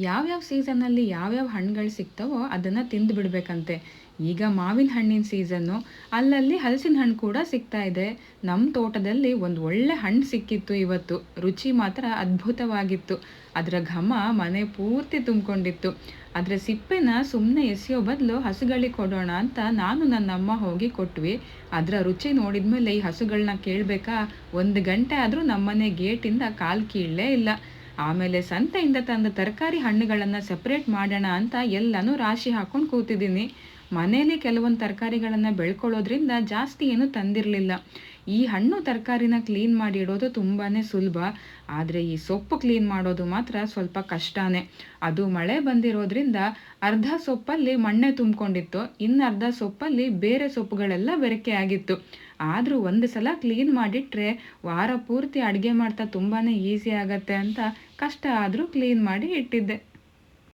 ಯಾವ್ಯಾವ ಸೀಸನ್ನಲ್ಲಿ ಯಾವ್ಯಾವ ಹಣ್ಣುಗಳು ಸಿಗ್ತವೋ ಅದನ್ನು ತಿಂದು ಬಿಡಬೇಕಂತೆ. ಈಗ ಮಾವಿನ ಹಣ್ಣಿನ ಸೀಸನ್ನು, ಅಲ್ಲಲ್ಲಿ ಹಲಸಿನ ಹಣ್ಣು ಕೂಡ ಸಿಗ್ತಾ ಇದೆ. ನಮ್ಮ ತೋಟದಲ್ಲಿ ಒಂದು ಒಳ್ಳೆ ಹಣ್ಣು ಸಿಕ್ಕಿತ್ತು ಇವತ್ತು. ರುಚಿ ಮಾತ್ರ ಅದ್ಭುತವಾಗಿತ್ತು. ಅದರ ಘಮ ಮನೆ ಪೂರ್ತಿ ತುಂಬಿಕೊಂಡಿತ್ತು. ಅದರ ಸಿಪ್ಪೆನ ಸುಮ್ಮನೆ ಎಸೆಯೋ ಬದಲು ಹಸುಗಳಿಗೆ ಕೊಡೋಣ ಅಂತ ನಾನು ನನ್ನಮ್ಮ ಹೋಗಿ ಕೊಟ್ವಿ. ಅದರ ರುಚಿ ನೋಡಿದ್ಮೇಲೆ ಈ ಹಸುಗಳನ್ನ ಕೇಳಬೇಕಾ, 1 ಗಂಟೆ ಆದರೂ ನಮ್ಮನೆ ಗೇಟಿಂದ ಕಾಲು ಕೀಳಲೇ ಇಲ್ಲ. ಆಮೇಲೆ ಸಂತೆಯಿಂದ ತಂದ ತರಕಾರಿ ಹಣ್ಣುಗಳನ್ನು ಸೆಪ್ರೇಟ್ ಮಾಡೋಣ ಅಂತ ಎಲ್ಲನೂ ರಾಶಿ ಹಾಕೊಂಡು ಕೂತಿದ್ದೀನಿ. ಮನೇಲಿ ಕೆಲವೊಂದು ತರಕಾರಿಗಳನ್ನು ಬೆಳ್ಕೊಳ್ಳೋದ್ರಿಂದ ಜಾಸ್ತಿ ಏನು ತಂದಿರಲಿಲ್ಲ. ಈ ಹಣ್ಣು ತರಕಾರಿನ ಕ್ಲೀನ್ ಮಾಡಿ ಇಡೋದು ತುಂಬಾ ಸುಲಭ. ಆದರೆ ಈ ಸೊಪ್ಪು ಕ್ಲೀನ್ ಮಾಡೋದು ಮಾತ್ರ ಸ್ವಲ್ಪ ಕಷ್ಟನೇ. ಅದು ಮಳೆ ಬಂದಿರೋದ್ರಿಂದ ಅರ್ಧ ಸೊಪ್ಪಲ್ಲಿ ಮಣ್ಣೆ ತುಂಬಿಕೊಂಡಿತ್ತು, ಇನ್ನರ್ಧ ಸೊಪ್ಪಲ್ಲಿ ಬೇರೆ ಸೊಪ್ಪುಗಳೆಲ್ಲ ಬೆರಕೆ ಆಗಿತ್ತು. ಆದರೂ ಒಂದು ಸಲ ಕ್ಲೀನ್ ಮಾಡಿಟ್ರೆ ವಾರ ಪೂರ್ತಿ ಅಡುಗೆ ಮಾಡ್ತಾ ತುಂಬಾ ಈಸಿ ಆಗತ್ತೆ ಅಂತ ಕಷ್ಟ ಆದರೂ ಕ್ಲೀನ್ ಮಾಡಿ ಇಟ್ಟಿದ್ದೆ.